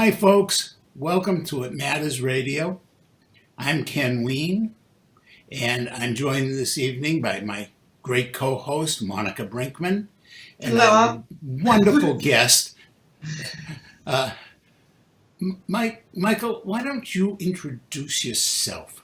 Hi, folks. Welcome to It Matters Radio. I'm Ken Ween, and I'm joined this evening by my great co-host, Monica Brinkman, and Hello. a wonderful guest, Michael. Why don't you introduce yourself?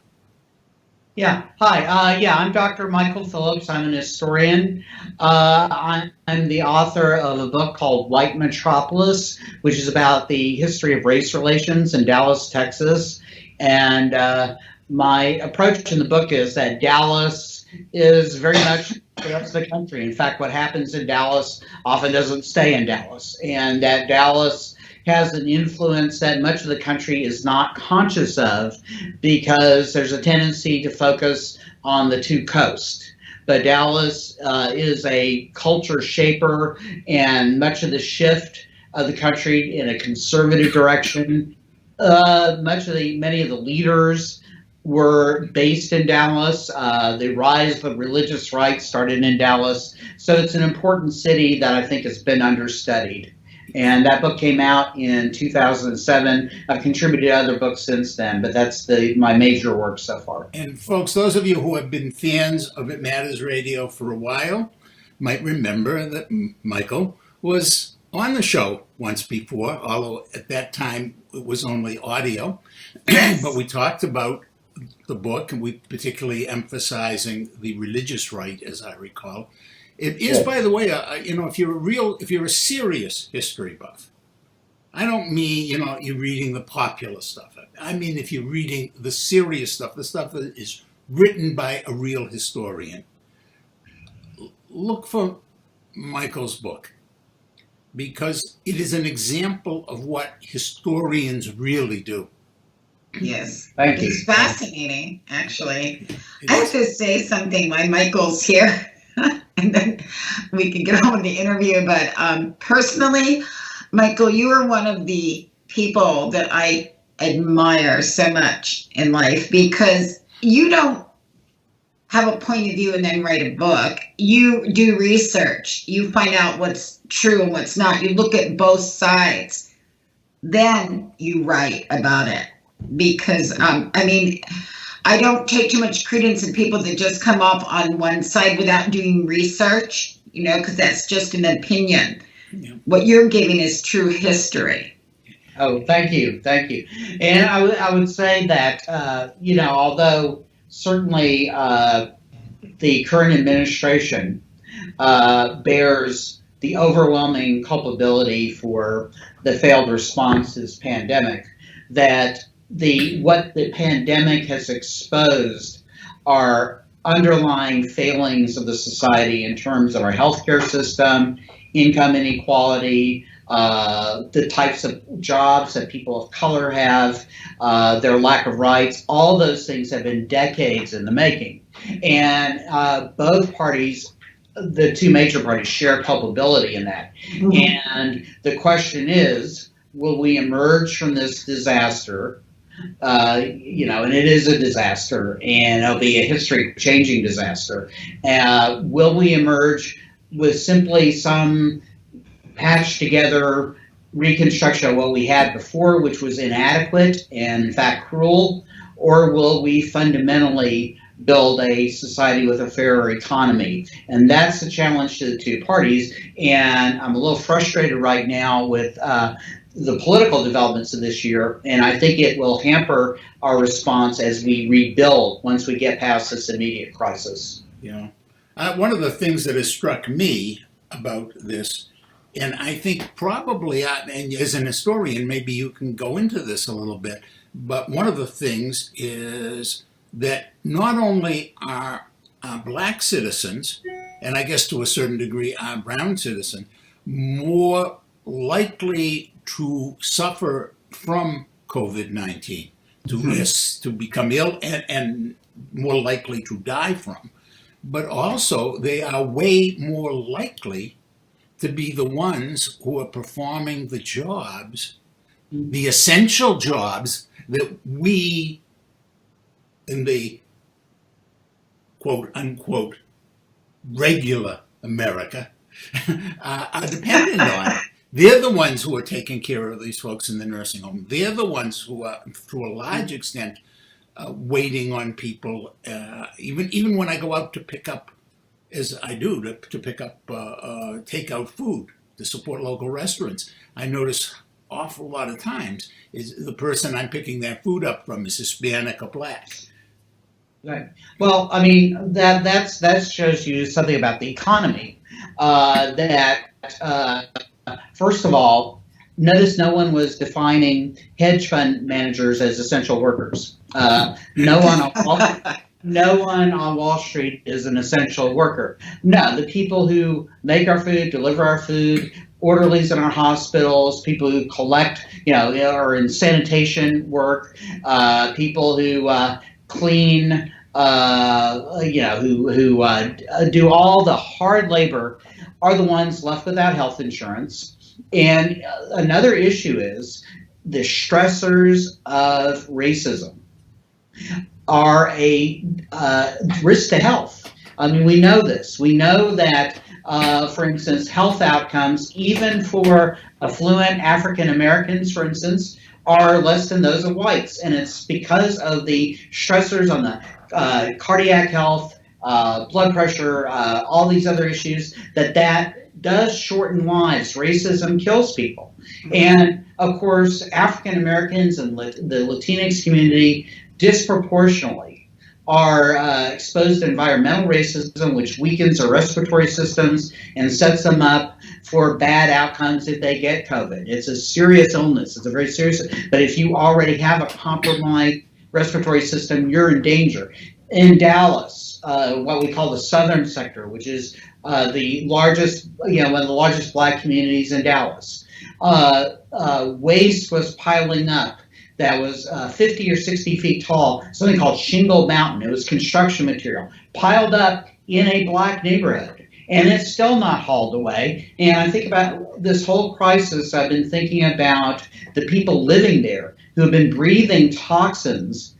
Yeah. Hi. I'm Dr. Michael Phillips. I'm an historian. I'm the author of a book called White Metropolis, which is about the history of race relations in Dallas, Texas. And my approach in the book is that Dallas is very much the rest of the country. In fact, what happens in Dallas often doesn't stay in Dallas, and that Dallas has an influence that much of the country is not conscious of because there's a tendency to focus on the two coasts. But Dallas is a culture shaper, and much of the shift of the country in a conservative direction. Many of the leaders were based in Dallas. The rise of religious right started in Dallas. So it's an important city that I think has been understudied. And that book came out in 2007. I've contributed to other books since then, but that's my major work so far. And folks, those of you who have been fans of It Matters Radio for a while might remember that Michael was on the show once before, although at that time it was only audio. But we talked about the book, and we particularly emphasizing the religious right, as I recall. It is, by the way, if you're a serious history buff, I don't mean, you're reading the popular stuff. I mean, if you're reading the serious stuff, the stuff that is written by a real historian, look for Michael's book, because it is an example of what historians really do. Yes, Thank you. it's fascinating, actually. I have to say something while Michael's here, and then we can get on with the interview. But personally, Michael, you are one of the people that I admire so much in life, because you don't have a point of view and then write a book. You do research. You find out what's true and what's not. You look at both sides. Then you write about it. Because, I don't take too much credence in people that just come off on one side without doing research, because that's just an opinion. Yeah. What you're giving is true history. Oh, thank you. And I would say that, although certainly the current administration bears the overwhelming culpability for the failed response to this pandemic, that what the pandemic has exposed are underlying failings of the society in terms of our healthcare system, income inequality, the types of jobs that people of color have, their lack of rights. All those things have been decades in the making. And both parties, the two major parties, share culpability in that. Mm-hmm. And the question is, will we emerge from this disaster? And it is a disaster, and it'll be a history-changing disaster. Will we emerge with simply some patched-together reconstruction of what we had before, which was inadequate and, in fact, cruel? Or will we fundamentally build a society with a fairer economy? And that's the challenge to the two parties. And I'm a little frustrated right now with the political developments of this year, and I think it will hamper our response as we rebuild once we get past this immediate crisis. Yeah. One of the things that has struck me about this, and I think probably, and as an historian, maybe you can go into this a little bit, but one of the things is that not only are black citizens, and I guess to a certain degree our brown citizens, more likely to suffer from COVID-19, to become ill and more likely to die from. But also they are way more likely to be the ones who are performing the jobs, the essential jobs that we in the quote unquote regular America are dependent on. they're the ones who are taking care of these folks in the nursing home. They're the ones who are, to a large extent, waiting on people. Even when I go out to pick up, as I do, to pick up takeout food to support local restaurants, I notice awful lot of times is the person I'm picking that food up from is Hispanic or black. Right. Well, I mean that shows you something about the economy. That first of all, notice no one was defining hedge fund managers as essential workers. No one on Wall Street is an essential worker. No, the people who make our food, deliver our food, orderlies in our hospitals, people who collect, are in sanitation work, people who clean, who do all the hard labor are the ones left without health insurance. And another issue is the stressors of racism are a risk to health. I mean, we know this. We know that, for instance, health outcomes, even for affluent African Americans, for instance, are less than those of whites. And it's because of the stressors on the cardiac health, blood pressure, all these other issues, that does shorten lives. Racism kills people. And of course, African Americans and the Latinx community disproportionately are exposed to environmental racism, which weakens their respiratory systems and sets them up for bad outcomes if they get COVID. It's a serious illness. It's a very serious, but if you already have a compromised respiratory system, you're in danger. In Dallas, what we call the southern sector, which is the largest, one of the largest black communities in Dallas, waste was piling up that was 50 or 60 feet tall, something called Shingle Mountain. It was construction material piled up in a black neighborhood, and it's still not hauled away. And I think about this whole crisis, I've been thinking about the people living there who have been breathing toxins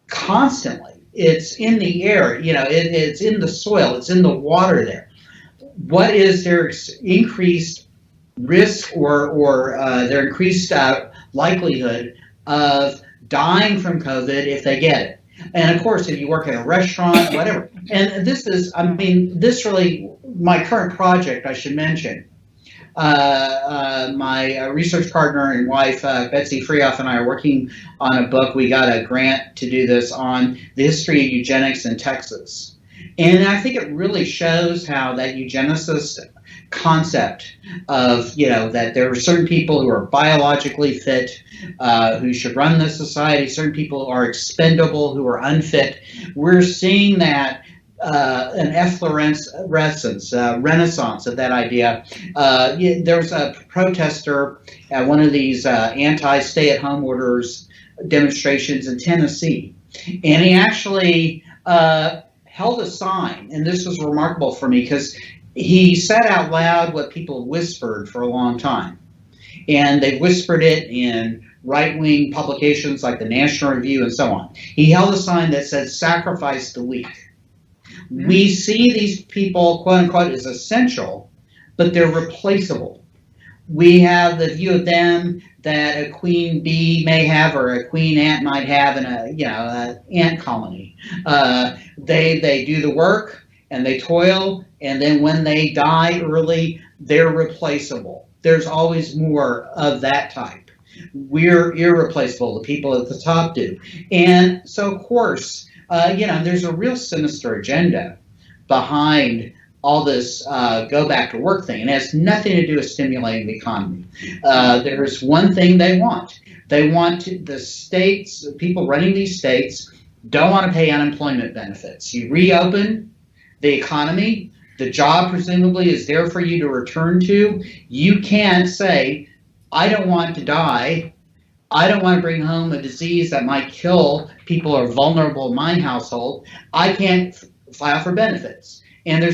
constantly. It's in the air, it's in the soil, it's in the water there. What is their increased risk or their increased likelihood of dying from COVID if they get it? And of course, if you work in a restaurant, whatever. And this really, my current project, I should mention, my research partner and wife, Betsy Freoff, and I are working on a book. We got a grant to do this on the history of eugenics in Texas. And I think it really shows how that eugenicist concept of, that there are certain people who are biologically fit, who should run the society, certain people who are expendable, who are unfit. We're seeing that an efflorescence, renaissance of that idea. There's a protester at one of these anti-stay-at-home orders demonstrations in Tennessee, and he actually held a sign, and this was remarkable for me because he said out loud what people whispered for a long time, and they whispered it in right-wing publications like the National Review and so on. He held a sign that said, "Sacrifice the weak." We see these people, quote unquote, as essential, but they're replaceable. We have the view of them that a queen bee may have, or a queen ant might have in a ant colony. They do the work and they toil, and then when they die early, they're replaceable. There's always more of that type. We're irreplaceable. The people at the top do, and so of course. There's a real sinister agenda behind all this go back to work thing, and it has nothing to do with stimulating the economy. There's one thing they want. They want the states, people running these states, don't want to pay unemployment benefits. You reopen the economy, the job presumably is there for you to return to. You can't say, I don't want to die. I don't want to bring home a disease that might kill people who are vulnerable in my household. I can't file for benefits. And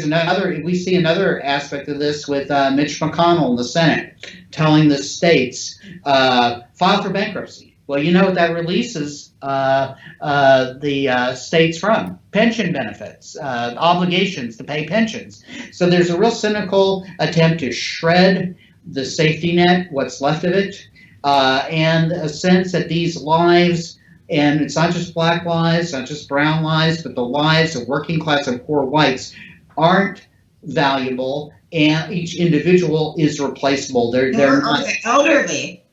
we see another aspect of this with Mitch McConnell in the Senate telling the states, file for bankruptcy. Well, you know what that releases the states from? Pension benefits, obligations to pay pensions. So there's a real cynical attempt to shred the safety net, what's left of it, and a sense that these lives, and it's not just black lives, not just brown lives, but the lives of working class and poor whites aren't valuable, and each individual is replaceable. They're Or not the elderly.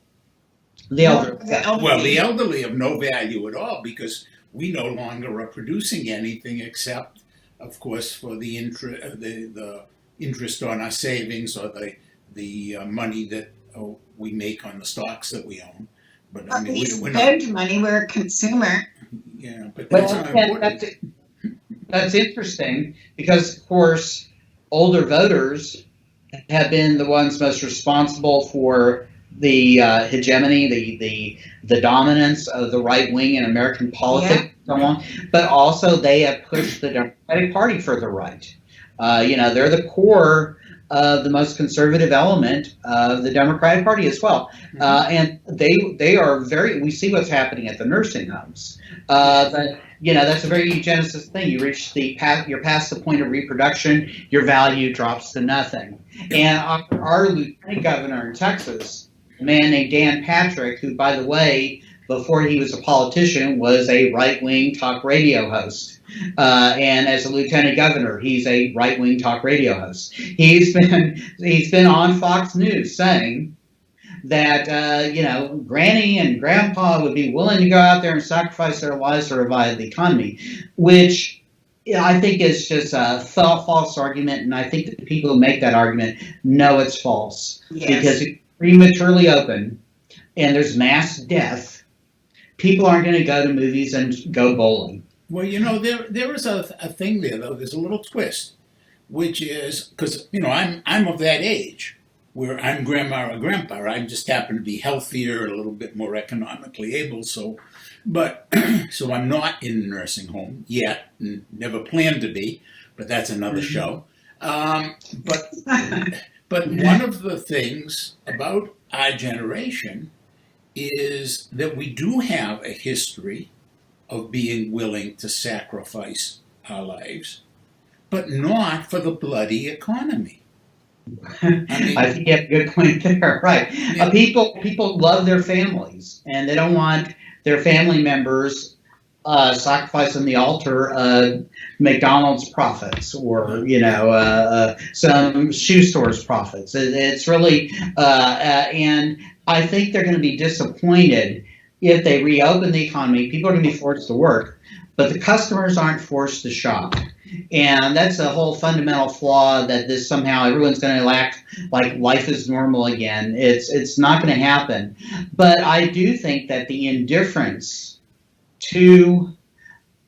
the elder. Well, the elderly have no value at all because we no longer are producing anything except, of course, for the interest on our savings or the money that we make on the stocks that we own. But I mean, We we're spend money. We're a consumer. yeah, but that's not important. That's interesting because, of course, older voters have been the ones most responsible for the hegemony, the dominance of the right wing in American politics, and so on. But also, they have pushed the Democratic Party further right. They're the core of the most conservative element of the Democratic Party as well, and they are very. We see what's happening at the nursing homes. But that's a very eugenicist thing. You reach you're past the point of reproduction, your value drops to nothing. And our lieutenant governor in Texas, a man named Dan Patrick, who, by the way, before he was a politician, was a right-wing talk radio host. And as a lieutenant governor, he's a right-wing talk radio host. He's been on Fox News saying that Granny and Grandpa would be willing to go out there and sacrifice their lives to revive the economy, which I think is just a false argument, and I think that the people who make that argument know it's false. Yes. Because it's prematurely open and there's mass death, people aren't going to go to movies and go bowling. Well, there is a thing there though. There's a little twist, which is because I'm of that age where I'm grandma or grandpa. I just happen to be healthier, a little bit more economically able. So I'm not in the nursing home yet, and never plan to be. But that's another show. But one of the things about our generation is that we do have a history of being willing to sacrifice our lives, but not for the bloody economy. I think you have a good point there, right? Yeah. People love their families, and they don't want their family members sacrificed on the altar of McDonald's profits or some shoe store's profits. It's really and I think they're going to be disappointed if they reopen the economy. People are going to be forced to work, but the customers aren't forced to shop. And that's a whole fundamental flaw, that this somehow everyone's going to act like life is normal again. It's not going to happen. But I do think that the indifference to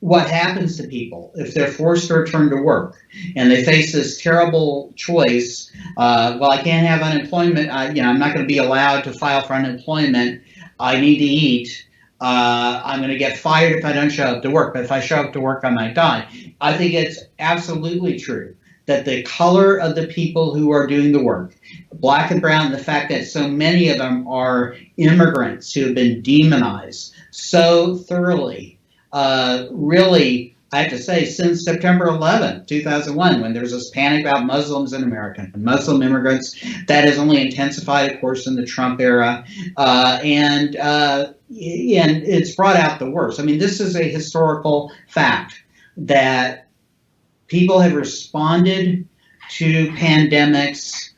what happens to people if they're forced to return to work and they face this terrible choice, I can't have unemployment, I'm not going to be allowed to file for unemployment, I need to eat, I'm going to get fired if I don't show up to work, but if I show up to work, I might die. I think it's absolutely true that the color of the people who are doing the work, black and brown, the fact that so many of them are immigrants who have been demonized so thoroughly, really, I have to say, since September 11th, 2001, when there was this panic about Muslims in America and Muslim immigrants, that has only intensified, of course, in the Trump era, and it's brought out the worst. I mean, this is a historical fact that people have responded to pandemics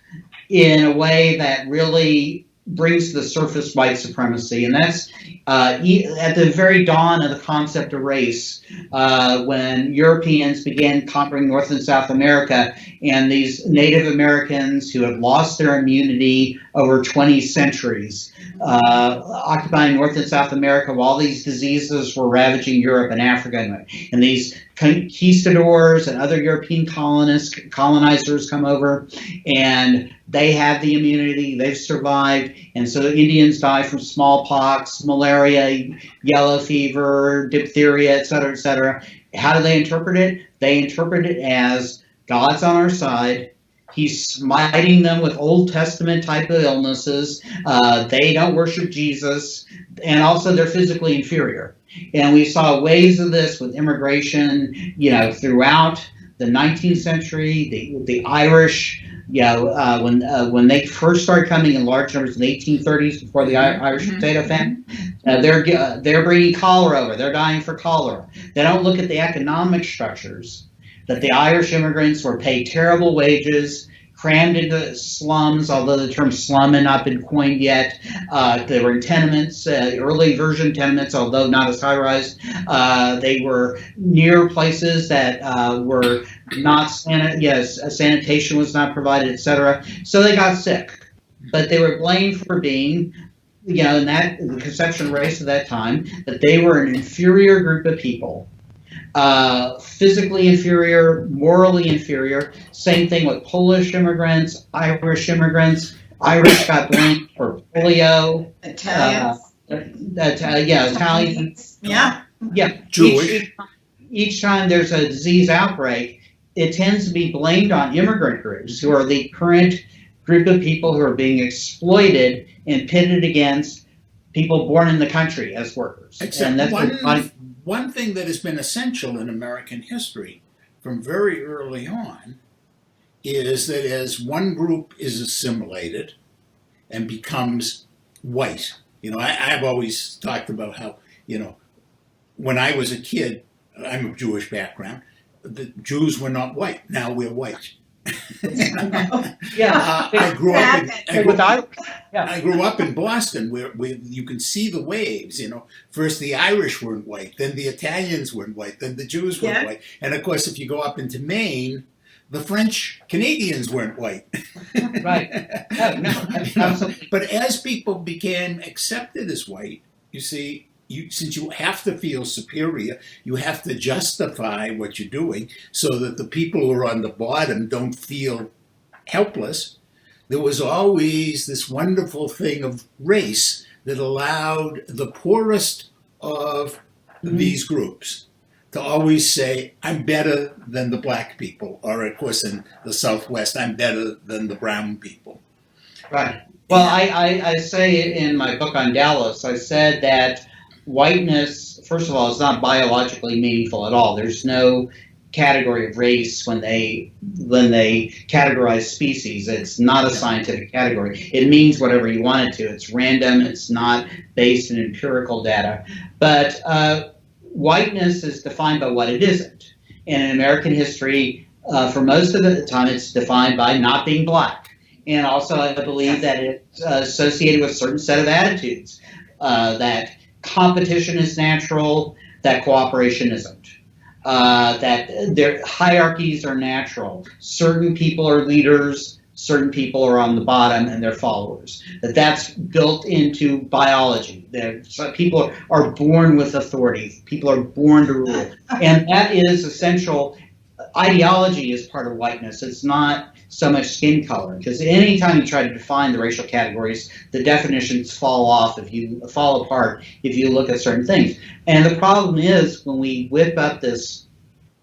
in a way that really brings to the surface white supremacy, and that's at the very dawn of the concept of race, when Europeans began conquering North and South America, and these Native Americans who had lost their immunity over 20 centuries, occupying North and South America while these diseases were ravaging Europe and Africa, and these conquistadors and other European colonizers come over, and they have the immunity, they've survived, and so the Indians die from smallpox, malaria, yellow fever, diphtheria, etc., etc. How do they interpret it? They interpret it as God's on our side. He's smiting them with Old Testament type of illnesses. They don't worship Jesus, and also they're physically inferior. And we saw waves of this with immigration, throughout the 19th century. The Irish When they first started coming in large numbers in the 1830s, before the Irish potato famine, they're bringing cholera over. They're dying for cholera. They don't look at the economic structures that the Irish immigrants were paid terrible wages, crammed into slums, although the term slum had not been coined yet. They were in tenements, early version tenements, although not as high-rise. They were near places that were not sanitation was not provided, etc. So they got sick. But they were blamed for being, in the conception race of that time, that they were an inferior group of people. Physically inferior, morally inferior. Same thing with Polish immigrants, Irish immigrants. Irish got blamed for polio. Italians. Italians. Yeah. Jewish. Each time there's a disease outbreak, it tends to be blamed on immigrant groups, who are the current group of people who are being exploited and pitted against people born in the country as workers. Except and that's one thing that has been essential in American history from very early on is that as one group is assimilated and becomes white, I've always talked about how, when I was a kid, I'm of Jewish background, the Jews were not white. Now we're white. I grew up in Boston, where you can see the waves. First the Irish weren't white, then the Italians weren't white, then the Jews weren't white, and of course, if you go up into Maine, the French Canadians weren't white. Right. No, but as people became accepted as white, you see. Since you have to feel superior, you have to justify what you're doing so that the people who are on the bottom don't feel helpless. There was always this wonderful thing of race that allowed the poorest of these groups to always say, I'm better than the black people, or of course in the Southwest, I'm better than the brown people. Right. Well, I say in my book on Dallas, I said that whiteness, first of all, is not biologically meaningful at all. There's no category of race when they categorize species. It's not a scientific category. It means whatever you want it to. It's random. It's not based in empirical data. But whiteness is defined by what it isn't. And in American history, for most of the time, it's defined by not being black. And also, I believe that it's associated with a certain set of attitudes, that competition is natural, that cooperation isn't. That their hierarchies are natural. Certain people are leaders, certain people are on the bottom and they're followers. That's built into biology. People are born with authority. People are born to rule. And that is essential. Ideology is part of whiteness. It's not so much skin color, because anytime you try to define the racial categories, the definitions fall apart if you look at certain things. And the problem is, when we whip up this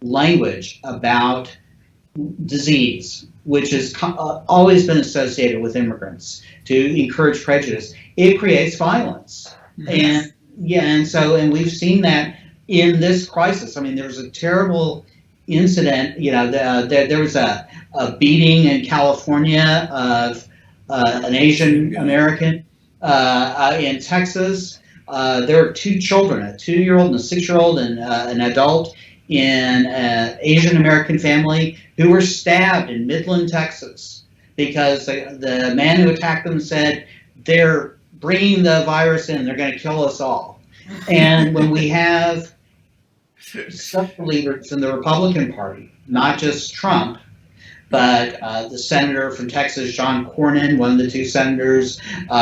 language about disease, which has always been associated with immigrants to encourage prejudice, it creates violence. Yes. And we've seen that in this crisis. I mean, there was a terrible incident. There was a beating in California of an Asian American in Texas. There were two children, a 2-year-old and a 6-year-old, and an adult in an Asian American family who were stabbed in Midland, Texas, because the man who attacked them said, they're bringing the virus in, they're going to kill us all. And when we have such leaders in the Republican Party, not just Trump, but the senator from Texas, John Cornyn, one of the two senators, we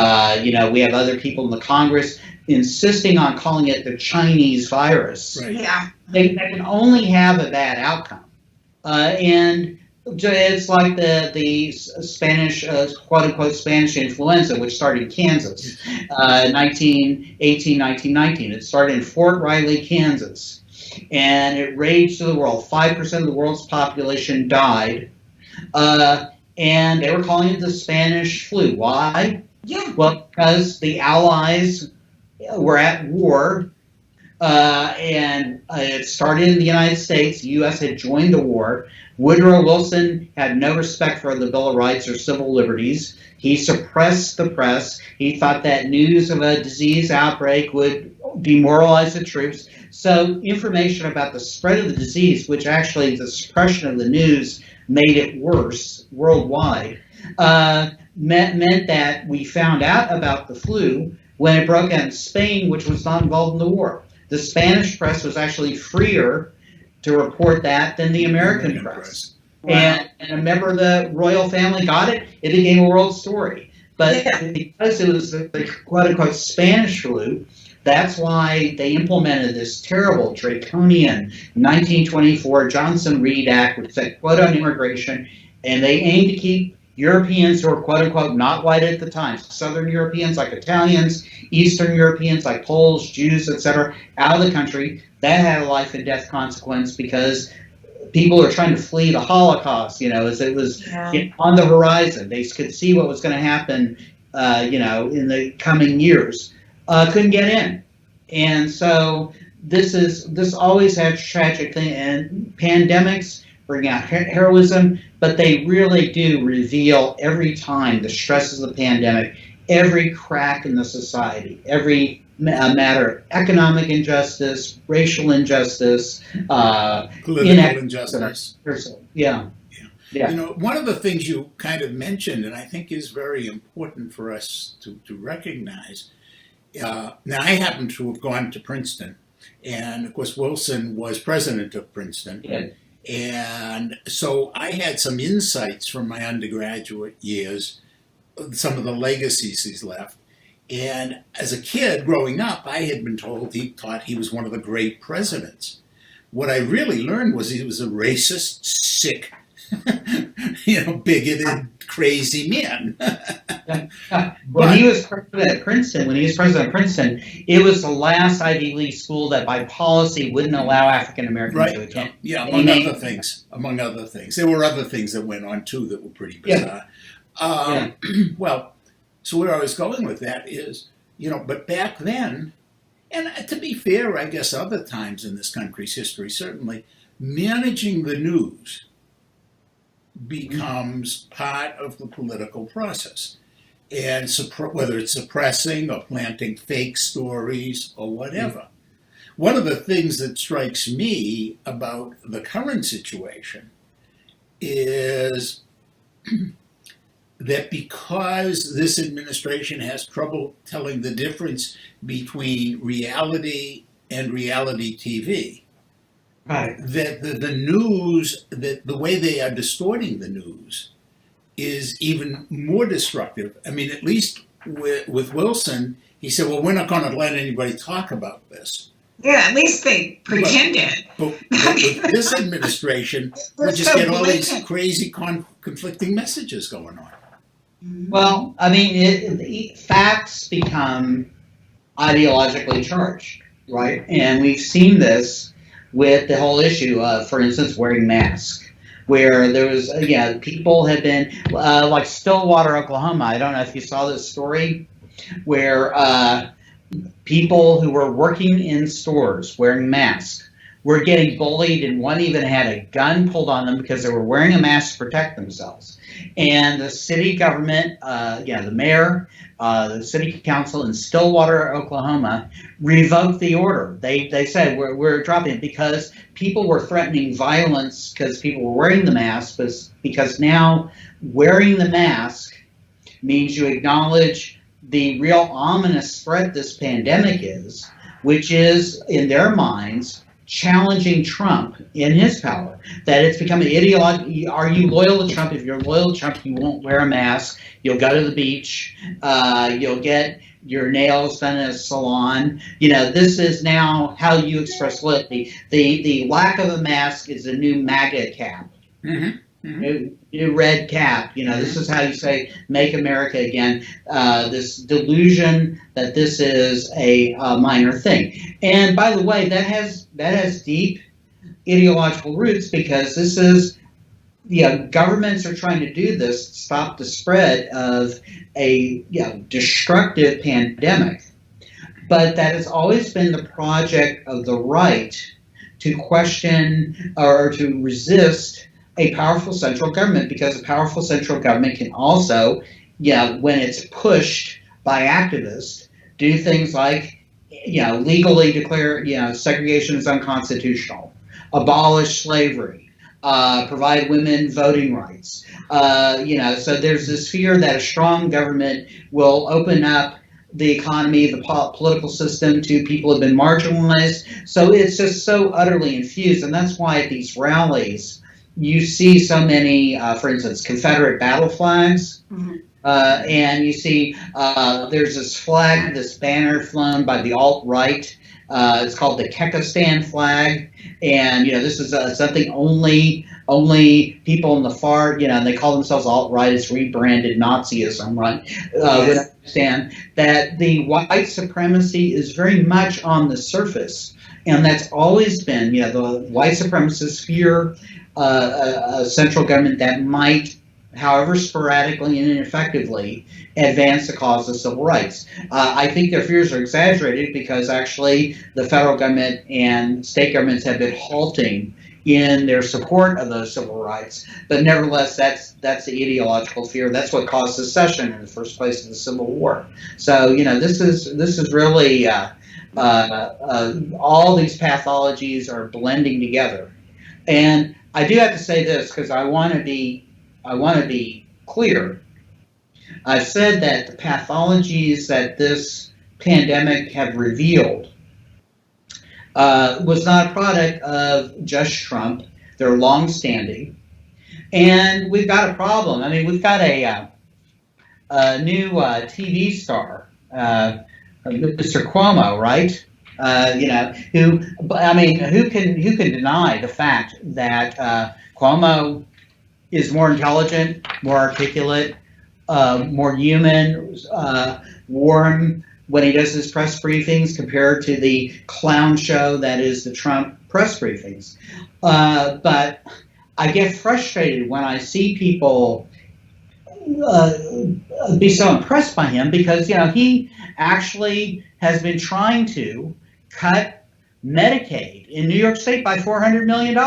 have other people in the Congress insisting on calling it the Chinese virus. Right. Yeah. They can only have a bad outcome. And it's like the Spanish, quote-unquote Spanish influenza, which started in Kansas, 1919. It started in Fort Riley, Kansas. And it raged through the world. 5% of the world's population died. And they were calling it the Spanish flu. Why? Yeah. Well, because the Allies were at war and it started in the United States. The U.S. had joined the war. Woodrow Wilson had no respect for the Bill of Rights or civil liberties. He suppressed the press. He thought that news of a disease outbreak would demoralize the troops. So information about the spread of the disease, which actually the suppression of the news made it worse worldwide, meant that we found out about the flu when it broke out in Spain, which was not involved in the war. The Spanish press was actually freer to report that than the American press. Wow. And a member of the royal family got it, it became a world story. But because it was the quote-unquote Spanish flu, that's why they implemented this terrible, draconian 1924 Johnson-Reed Act, which said quote on immigration, and they aimed to keep Europeans who were quote-unquote not white at the time, Southern Europeans like Italians, Eastern Europeans like Poles, Jews, etc., out of the country. That had a life and death consequence because people are trying to flee the Holocaust, as it was on the horizon. They could see what was going to happen, in the coming years. Couldn't get in. And so this always has tragic thing, and pandemics bring out heroism, but they really do reveal every time the stresses of the pandemic, every crack in the society, every matter of economic injustice, racial injustice, political injustice. Yeah. One of the things you kind of mentioned, and I think is very important for us to recognize. Now, I happen to have gone to Princeton, and of course, Wilson was president of Princeton. Yeah. And so I had some insights from my undergraduate years, some of the legacies he's left. And as a kid growing up, I had been told he thought he was one of the great presidents. What I really learned was he was a racist, sick, bigoted, crazy man. When he was president of Princeton, it was the last Ivy League school that by policy wouldn't allow African Americans to attend. Yeah, among other things. There were other things that went on too that were pretty bizarre. Well, so where I was going with that is, but back then, and to be fair, I guess other times in this country's history, certainly, managing the news becomes part of the political process. And whether it's suppressing or planting fake stories or whatever. One of the things that strikes me about the current situation is that because this administration has trouble telling the difference between reality and reality TV, right, that the news, that the way they are distorting the news is even more destructive. I mean, at least with Wilson, he said, well, we're not going to let anybody talk about this. Yeah, at least they pretended. But with this administration, we just get all these crazy conflicting messages going on. Well, I mean, facts become ideologically charged, right? And we've seen this with the whole issue of, for instance, wearing masks, where there was, people had been, like Stillwater, Oklahoma. I don't know if you saw this story, where people who were working in stores wearing masks were getting bullied, and one even had a gun pulled on them because they were wearing a mask to protect themselves. And the city government, the mayor, the city council in Stillwater, Oklahoma, revoked the order. They said, we're dropping it because people were threatening violence because people were wearing the mask, because now wearing the mask means you acknowledge the real ominous threat this pandemic is, which is, in their minds, challenging Trump in his power. That it's become an ideology. Are you loyal to Trump? If you're loyal to Trump, you won't wear a mask. You'll go to the beach. You'll get your nails done at a salon. This is now how you express loyalty. The lack of a mask is a new MAGA cap. Mm-hmm. Mm-hmm. New red cap. This is how you say "Make America Again." This delusion that this is a minor thing. And by the way, that has deep ideological roots, because this is, governments are trying to do this to stop the spread of a destructive pandemic. but that has always been the project of the right to question or to resist a powerful central government, because a powerful central government can also, when it's pushed by activists, do things like, legally declare, segregation is unconstitutional, abolish slavery, provide women voting rights. So there's this fear that a strong government will open up the economy, the political system to people who have been marginalized. So it's just so utterly infused. And that's why at these rallies, you see so many, for instance, Confederate battle flags. Mm-hmm. And you see there's this flag, this banner flown by the alt-right. It's called the Kekistan flag. And, this is something only people in the far, and they call themselves alt-right. It's rebranded Nazism, right? Would understand that the white supremacy is very much on the surface. And that's always been, the white supremacists fear a central government that might, however sporadically and ineffectively, advance the cause of civil rights. I think their fears are exaggerated, because actually the federal government and state governments have been halting in their support of those civil rights. But nevertheless, that's the ideological fear. That's what caused secession in the first place of the Civil War. So this is really all these pathologies are blending together. And I do have to say this, because I want to be clear. I've said that the pathologies that this pandemic have revealed was not a product of just Trump. They're long-standing. And we've got a problem. I mean, we've got a new TV star, Mr. Cuomo, right? Who can deny the fact that Cuomo is more intelligent, more articulate, more human, warm when he does his press briefings compared to the clown show that is the Trump press briefings. But I get frustrated when I see people be so impressed by him, because he actually has been trying to cut Medicaid in New York State by $400 million.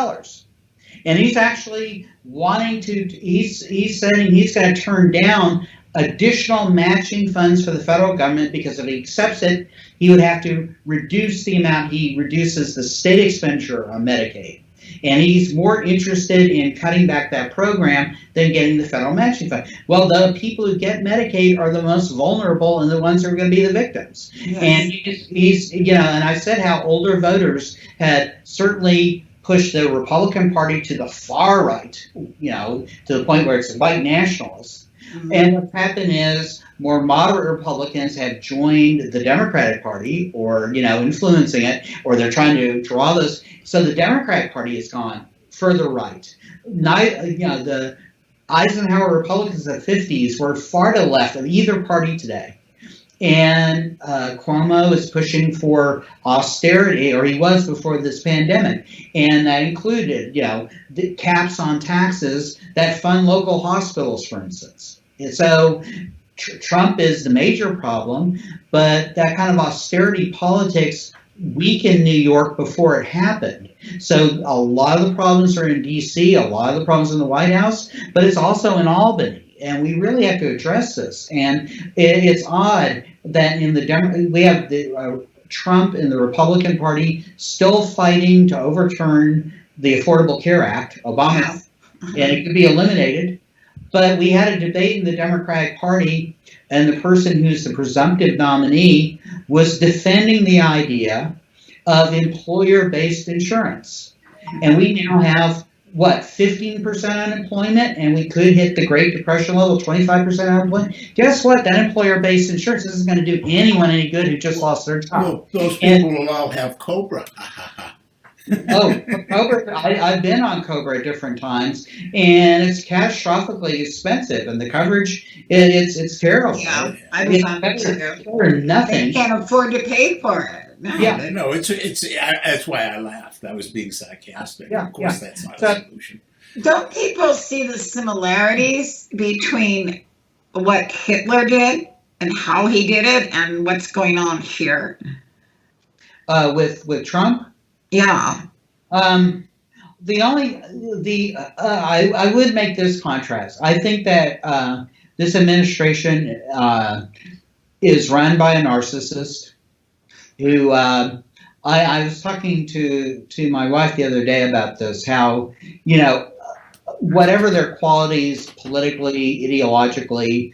And he's actually wanting to, he's saying he's going to turn down additional matching funds for the federal government, because if he accepts it, he would have to reduce the amount he reduces the state expenditure on Medicaid. And he's more interested in cutting back that program than getting the federal matching fund. Well, the people who get Medicaid are the most vulnerable and the ones who are going to be the victims. Yes. And he's and I said how older voters had certainly pushed the Republican Party to the far right, to the point where it's white nationalists. Mm-hmm. And what's happened is more moderate Republicans have joined the Democratic Party, or, influencing it, or they're trying to draw those. So the Democratic Party has gone further right. The Eisenhower Republicans of the 50s were far to the left of either party today. And Cuomo is pushing for austerity, or he was before this pandemic. And that included, the caps on taxes that fund local hospitals, for instance. And so Trump is the major problem, but that kind of austerity politics weakened New York before it happened. So a lot of the problems are in D.C., a lot of the problems in the White House, but it's also in Albany. And we really have to address this. And it's odd that we have Trump and the Republican Party still fighting to overturn the Affordable Care Act, Obama, and it could be eliminated. But we had a debate in the Democratic Party, and the person who's the presumptive nominee was defending the idea of employer-based insurance. And we now have, 15% unemployment, and we could hit the Great Depression level, 25% unemployment. Guess what? That employer-based insurance isn't going to do anyone any good who just lost their job. Well, those people will all have COBRA. COBRA, I've been on COBRA at different times, and it's catastrophically expensive, and the coverage, it's terrible. Yeah, I was on it too. Nothing. They can't afford to pay for it. No. Yeah, no, it's that's why I laughed. I was being sarcastic. Yeah, of course, that's not a solution. Don't people see the similarities between what Hitler did and how he did it and what's going on here? With Trump, Yeah. I would make this contrast. I think that this administration is run by a narcissist who I was talking to my wife the other day about this, how, whatever their qualities politically, ideologically,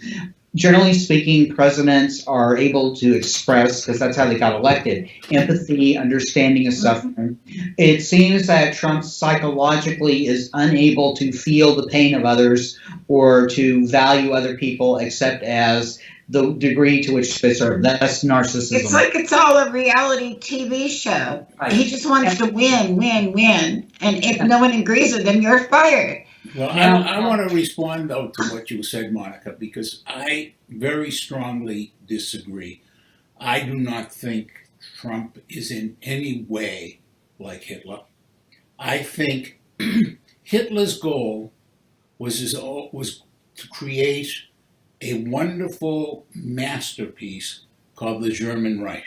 generally speaking, presidents are able to express, because that's how they got elected, empathy, understanding of suffering. It seems that Trump psychologically is unable to feel the pain of others or to value other people except as the degree to which they serve. That's narcissism. It's like it's all a reality TV show. Right. He just wants to win, win, win. And if no one agrees with him, you're fired. Well, I want to respond, though, to what you said, Monica, because I very strongly disagree. I do not think Trump is in any way like Hitler. I think Hitler's goal was to create a wonderful masterpiece called the German Reich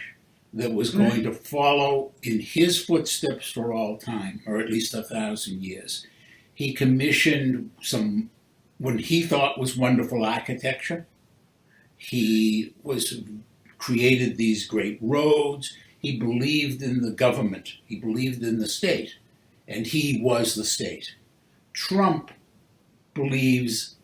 that was going to follow in his footsteps for all time, or at least 1,000 years. He commissioned some, what he thought was wonderful architecture. He created these great roads. He believed in the government. He believed in the state. And he was the state. Trump believes,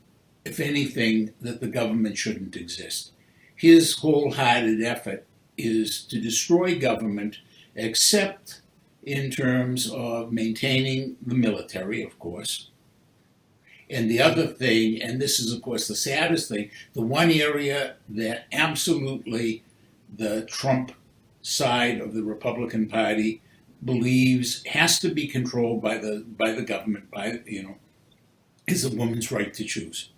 if anything, that the government shouldn't exist. His wholehearted effort is to destroy government, except in terms of maintaining the military, of course. And the other thing, and this is, of course, the saddest thing, the one area that absolutely the Trump side of the Republican Party believes has to be controlled by the government, is a woman's right to choose.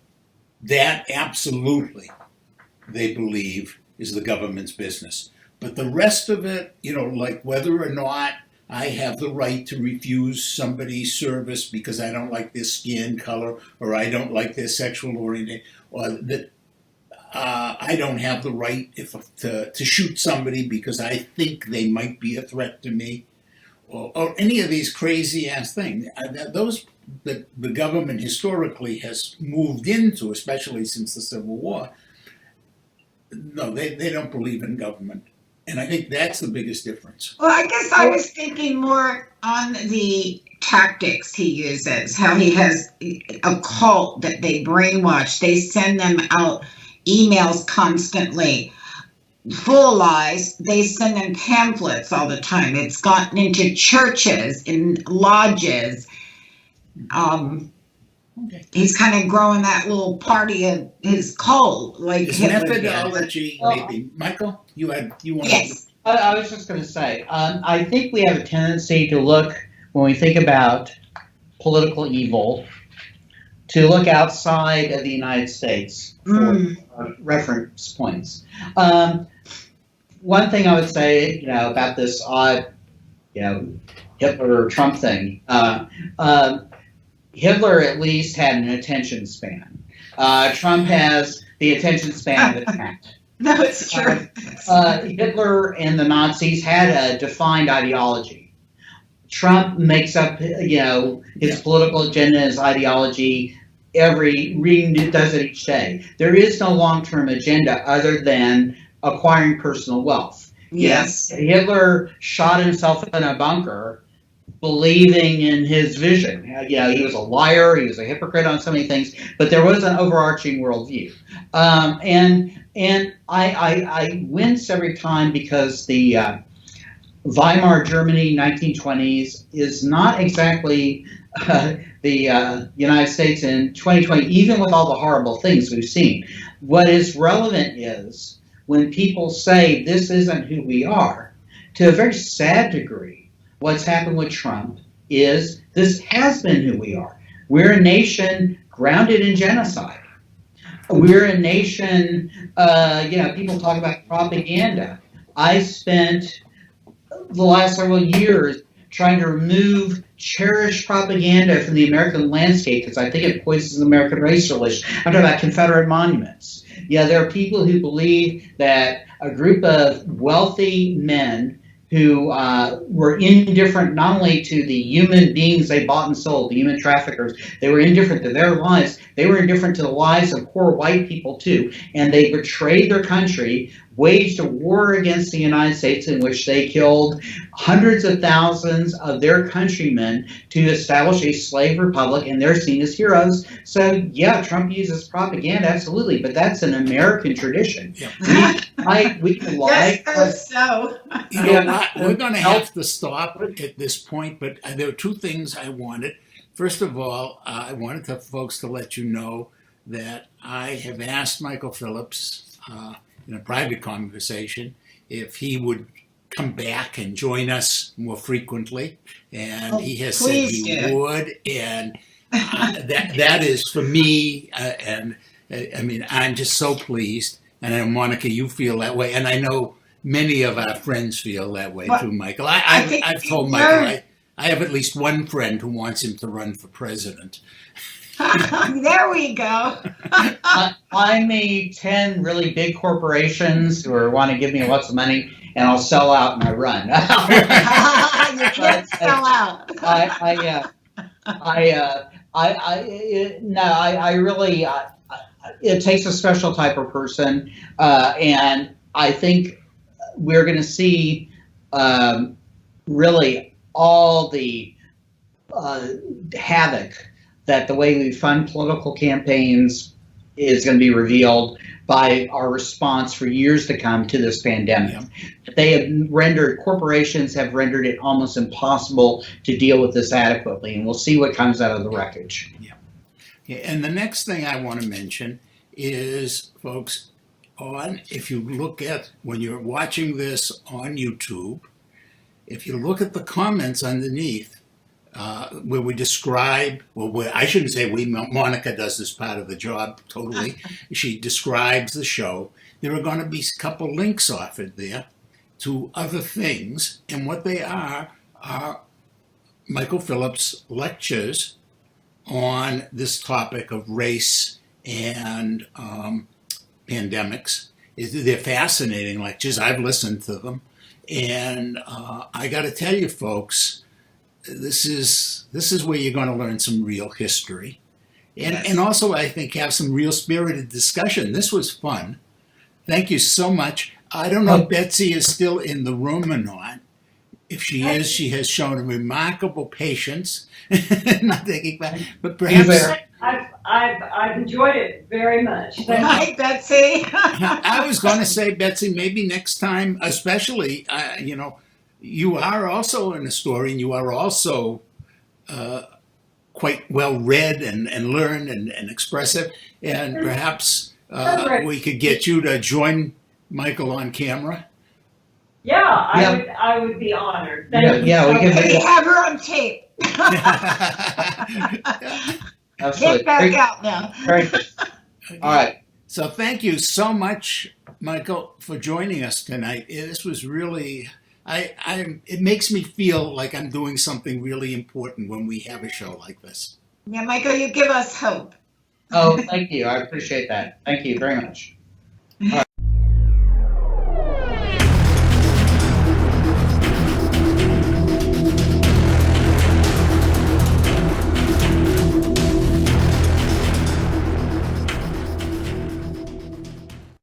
That absolutely, they believe, is the government's business. But the rest of it, like whether or not I have the right to refuse somebody's service because I don't like their skin color, or I don't like their sexual orientation, or that I don't have the right to shoot somebody because I think they might be a threat to me, or any of these crazy ass things. Those that the government historically has moved into, especially since the Civil War. No, they don't believe in government. And I think that's the biggest difference. Well, I guess I was thinking more on the tactics he uses, how he has a cult that they brainwash. They send them out emails constantly, full lies. They send them pamphlets all the time. It's gotten into churches, in lodges. Okay. He's kind of growing that little party of his cult, like His Hitler did. methodology, maybe. Michael, you want Yes. I was just going to say, I think we have a tendency to look, when we think about political evil, to look outside of the United States for reference points. One thing I would say, about this odd, Hitler or Trump thing, Hitler at least had an attention span. Trump has the attention span of a cat. No, it's true. Hitler and the Nazis had a defined ideology. Trump makes up, his political agenda, his ideology, does it each day. There is no long-term agenda other than acquiring personal wealth. Yes. Hitler shot himself in a bunker believing in his vision. He was a liar, he was a hypocrite on so many things, but there was an overarching worldview. And I wince every time because the Weimar Germany 1920s is not exactly the United States in 2020, even with all the horrible things we've seen. What is relevant is when people say this isn't who we are, to a very sad degree, what's happened with Trump is this has been who we are. We're a nation grounded in genocide. We're a nation, people talk about propaganda. I spent the last several years trying to remove cherished propaganda from the American landscape because I think it poisons the American race relation. I'm talking about Confederate monuments. Yeah, there are people who believe that a group of wealthy men who were indifferent not only to the human beings they bought and sold, the human traffickers, they were indifferent to their lives, they were indifferent to the lives of poor white people too, and they betrayed their country, waged a war against the United States in which they killed hundreds of thousands of their countrymen to establish a slave republic, and they're seen as heroes. So yeah, Trump uses propaganda, absolutely, but that's an American tradition. Yeah. We can lie. Yes, so. You know what? We're going to have to stop at this point, but there are two things I wanted. First of all, I wanted the folks to let you know that I have asked Michael Phillips in a private conversation if he would come back and join us more frequently, and he has said he would, and that is for me, and I mean, I'm just so pleased, and I know, Monica, you feel that way, and I know many of our friends feel that way too, Michael. I've told Michael I have at least one friend who wants him to run for president. There we go. I made 10 really big corporations who want to give me lots of money, and I'll sell out and I run. You can't sell out. It takes a special type of person, and I think we're going to see really all the havoc that the way we fund political campaigns is going to be revealed by our response for years to come to this pandemic. Yeah. Corporations have rendered it almost impossible to deal with this adequately, and we'll see what comes out of the wreckage. Yeah. And the next thing I want to mention is, folks, if you look at, when you're watching this on YouTube, if you look at the comments underneath, where we describe, I shouldn't say we, Monica does this part of the job totally. She describes the show. There are going to be a couple links offered there to other things, and what they are Michael Phillips lectures on this topic of race and pandemics. They're fascinating lectures. I've listened to them, and I got to tell you, folks, this is where you're going to learn some real history, and also I think have some real spirited discussion. This was fun. Thank you so much. I don't know if Betsy is still in the room or not. If she is, she has shown a remarkable patience. Not taking back, but perhaps I've enjoyed it very much. Hi, Betsy. I was going to say, Betsy, maybe next time, especially, you are also an historian. You are also quite well read and learned and expressive. And perhaps we could get you to join Michael on camera. Yeah, I would be honored. Thank you. We can Maybe have her on tape. Get back out now. Very good. All right. So thank you so much, Michael, for joining us tonight. This was really, it makes me feel like I'm doing something really important when we have a show like this. Yeah, Michael, you give us hope. Oh, thank you. I appreciate that. Thank you very much.